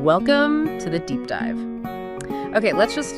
Welcome to the deep dive. Okay, let's just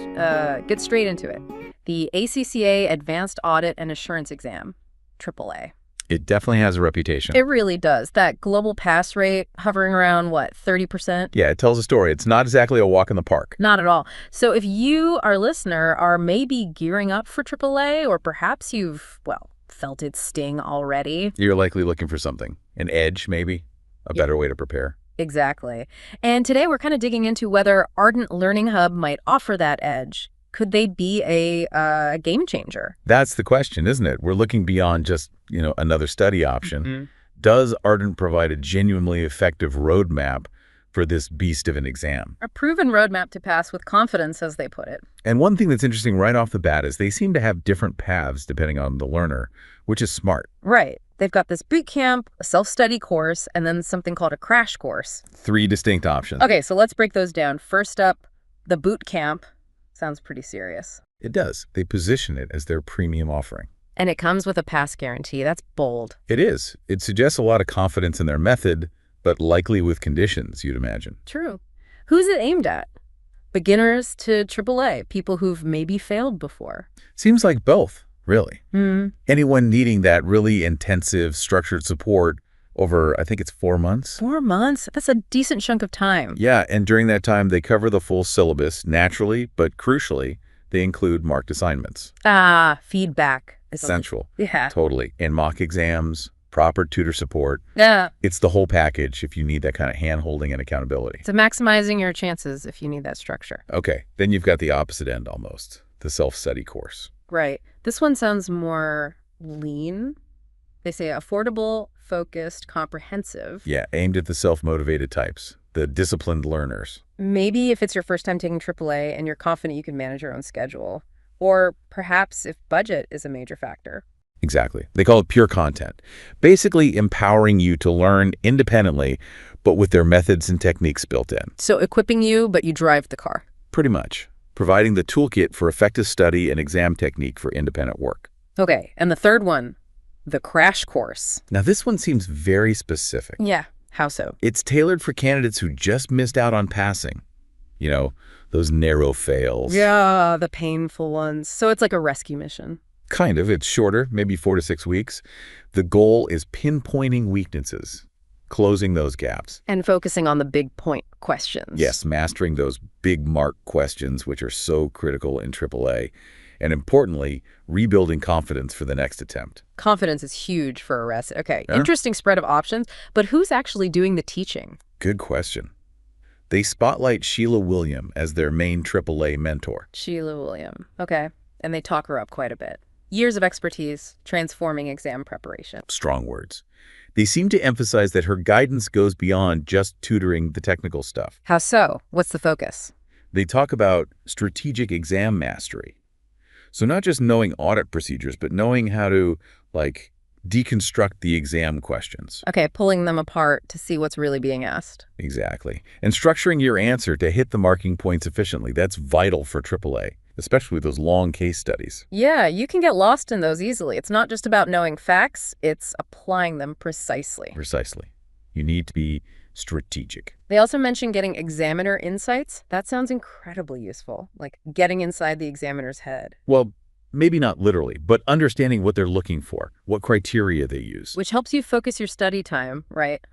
get straight into it. The ACCA Advanced Audit and Assurance Exam, AAA. It definitely has a reputation. It really does. That global pass rate hovering around, 30%? Yeah, it tells a story. It's not exactly a walk in the park. Not at all. So if you, our listener, are maybe gearing up for AAA, or perhaps you've, felt its sting already. You're likely looking for something. An edge, maybe? A better way to prepare. Exactly. And today we're kind of digging into whether Ardent Learning Hub might offer that edge. Could they be a game changer? That's the question, isn't it? We're looking beyond just, another study option. Mm-hmm. Does Ardent provide a genuinely effective roadmap for this beast of an exam? A proven roadmap to pass with confidence, as they put it. And one thing that's interesting right off the bat is they seem to have different paths depending on the learner, which is smart. Right. They've got this boot camp, a self-study course, and then something called a crash course. 3 distinct options. Okay, so let's break those down. First up, the boot camp. Sounds pretty serious. It does. They position it as their premium offering. And it comes with a pass guarantee. That's bold. It is. It suggests a lot of confidence in their method, but likely with conditions, you'd imagine. True. Who's it aimed at? Beginners to AAA, people who've maybe failed before. Seems like both, really. Anyone needing that really intensive, structured support over, I think it's 4 months. 4 months? That's a decent chunk of time. Yeah, and during that time, they cover the full syllabus naturally, but crucially, they include marked assignments. Feedback. Essential. Yeah. Totally. And mock exams, proper tutor support. Yeah. It's the whole package if you need that kind of hand-holding and accountability. So maximizing your chances if you need that structure. Okay, then you've got the opposite end almost, the self-study course. Right. This one sounds more lean. They say affordable, focused, comprehensive. Yeah, aimed at the self-motivated types, the disciplined learners. Maybe if it's your first time taking AAA and you're confident you can manage your own schedule. Or perhaps if budget is a major factor. Exactly. They call it pure content. Basically empowering you to learn independently, but with their methods and techniques built in. So equipping you, but you drive the car. Pretty much. Providing the toolkit for effective study and exam technique for independent work. Okay, and the third one, the crash course. Now this one seems very specific. Yeah, how so? It's tailored for candidates who just missed out on passing. Those narrow fails. Yeah, the painful ones. So it's like a rescue mission. Kind of. It's shorter, maybe 4 to 6 weeks. The goal is pinpointing weaknesses, closing those gaps. And focusing on the big point questions. Yes, mastering those big mark questions, which are so critical in AAA. And importantly, rebuilding confidence for the next attempt. Confidence is huge for a rest. Okay, Yeah. Interesting spread of options, but who's actually doing the teaching? Good question. They spotlight Sheila William as their main AAA mentor. Sheila William. Okay, and they talk her up quite a bit. Years of expertise, transforming exam preparation. Strong words. They seem to emphasize that her guidance goes beyond just tutoring the technical stuff. How so? What's the focus? They talk about strategic exam mastery. So not just knowing audit procedures, but knowing how to, deconstruct the exam questions. Okay, pulling them apart to see what's really being asked. Exactly. And structuring your answer to hit the marking points efficiently. That's vital for AAA, especially with those long case studies. Yeah, you can get lost in those easily. It's not just about knowing facts, it's applying them precisely. Precisely. You need to be strategic. They also mention getting examiner insights. That sounds incredibly useful, like getting inside the examiner's head. Well, maybe not literally, but understanding what they're looking for, what criteria they use. Which helps you focus your study time, right,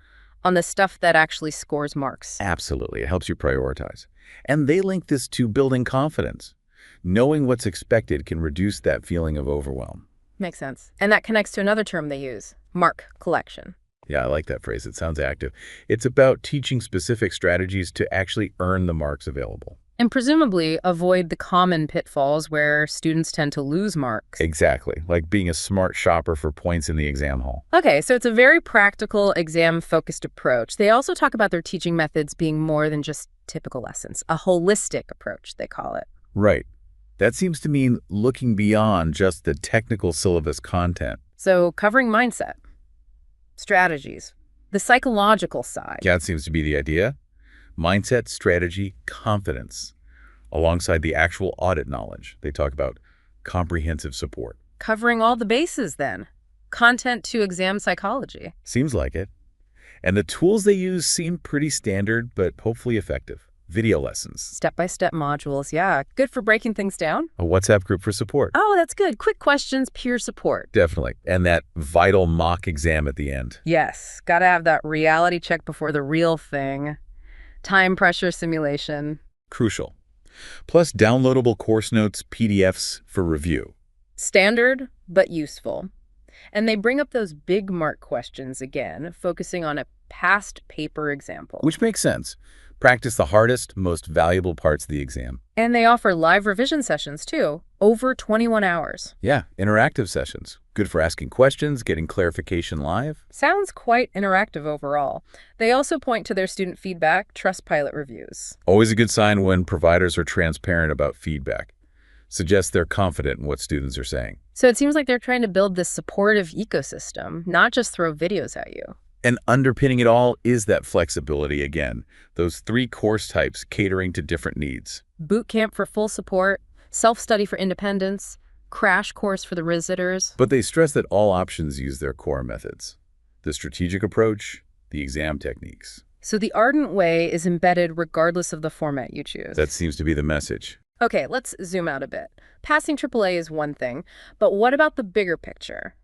on the stuff that actually scores marks. Absolutely. It helps you prioritize. And they link this to building confidence. Knowing what's expected can reduce that feeling of overwhelm. Makes sense. And that connects to another term they use, mark collection. Yeah, I like that phrase. It sounds active. It's about teaching specific strategies to actually earn the marks available. And presumably avoid the common pitfalls where students tend to lose marks. Exactly, like being a smart shopper for points in the exam hall. Okay, so it's a very practical, exam-focused approach. They also talk about their teaching methods being more than just typical lessons, a holistic approach, they call it. Right. That seems to mean looking beyond just the technical syllabus content. So covering mindset, strategies, the psychological side. Yeah, that seems to be the idea. Mindset, strategy, confidence. Alongside the actual audit knowledge, they talk about comprehensive support. Covering all the bases then. Content to exam psychology. Seems like it. And the tools they use seem pretty standard, but hopefully effective. Video lessons, Step-by-step modules, yeah. Good for breaking things down. a WhatsApp group for support. Oh, that's good. Quick questions, peer support. Definitely. And that vital mock exam at the end. Yes, gotta have that reality check before the real thing. Time pressure simulation. Crucial. Plus downloadable course notes, PDFs for review. Standard, but useful. And they bring up those big mark questions again, focusing on a past paper example. Which makes sense. Practice the hardest, most valuable parts of the exam. And they offer live revision sessions, too, over 21 hours. Yeah, interactive sessions. Good for asking questions, getting clarification live. Sounds quite interactive overall. They also point to their student feedback, Trustpilot reviews. Always a good sign when providers are transparent about feedback. Suggests they're confident in what students are saying. So it seems like they're trying to build this supportive ecosystem, not just throw videos at you. And underpinning it all is that flexibility again. Those 3 course types catering to different needs. Boot camp for full support, self-study for independence, crash course for the visitors. But they stress that all options use their core methods. The strategic approach, the exam techniques. So the Ardent way is embedded regardless of the format you choose. That seems to be the message. Okay, let's zoom out a bit. Passing AAA is one thing, but what about the bigger picture?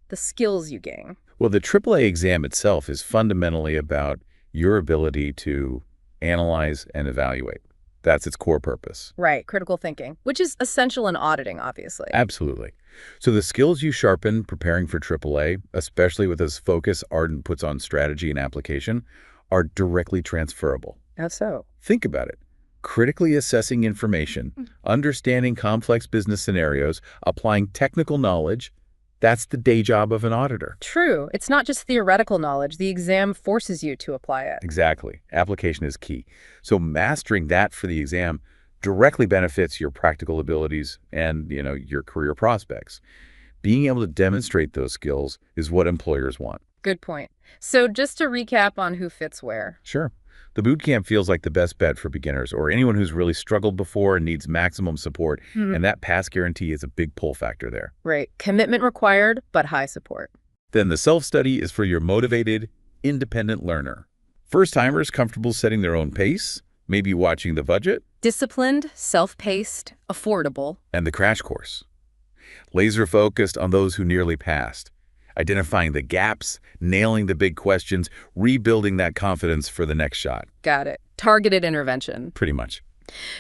The skills you gain. Well, the AAA exam itself is fundamentally about your ability to analyze and evaluate. That's its core purpose. Right, critical thinking, which is essential in auditing, obviously. Absolutely. So the skills you sharpen preparing for AAA, especially with this focus Ardent puts on strategy and application, are directly transferable. How so? Think about it. Critically assessing information, understanding complex business scenarios, applying technical knowledge, that's the day job of an auditor. True. It's not just theoretical knowledge. The exam forces you to apply it. Exactly. Application is key. So mastering that for the exam directly benefits your practical abilities and, your career prospects. Being able to demonstrate those skills is what employers want. Good point. So just to recap on who fits where. Sure. The boot camp feels like the best bet for beginners or anyone who's really struggled before and needs maximum support, and that pass guarantee is a big pull factor there. Right. Commitment required, but high support. Then the self-study is for your motivated, independent learner. First-timers comfortable setting their own pace, maybe watching the budget. Disciplined, self-paced, affordable. And the crash course. Laser-focused on those who nearly passed. Identifying the gaps, nailing the big questions, rebuilding that confidence for the next shot. Got it. Targeted intervention. Pretty much.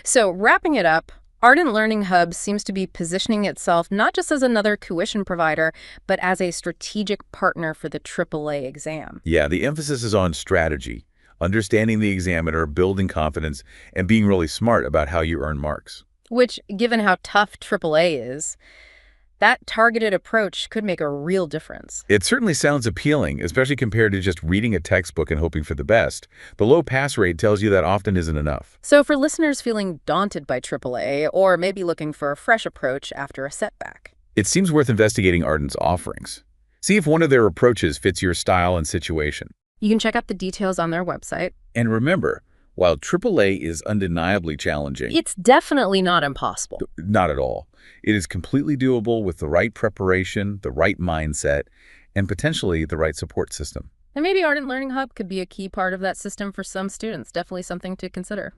So wrapping it up, Ardent Learning Hub seems to be positioning itself not just as another tuition provider, but as a strategic partner for the AAA exam. Yeah, the emphasis is on strategy, understanding the examiner, building confidence, and being really smart about how you earn marks. Which, given how tough AAA is, that targeted approach could make a real difference. It certainly sounds appealing, especially compared to just reading a textbook and hoping for the best. The low pass rate tells you that often isn't enough. So for listeners feeling daunted by AAA, or maybe looking for a fresh approach after a setback, it seems worth investigating Ardent's offerings. See if one of their approaches fits your style and situation. you can check out the details on their website. And remember, while AAA is undeniably challenging, It's definitely not impossible. not at all. It is completely doable with the right preparation, the right mindset, and potentially the right support system. And maybe Ardent Learning Hub could be a key part of that system for some students. Definitely something to consider.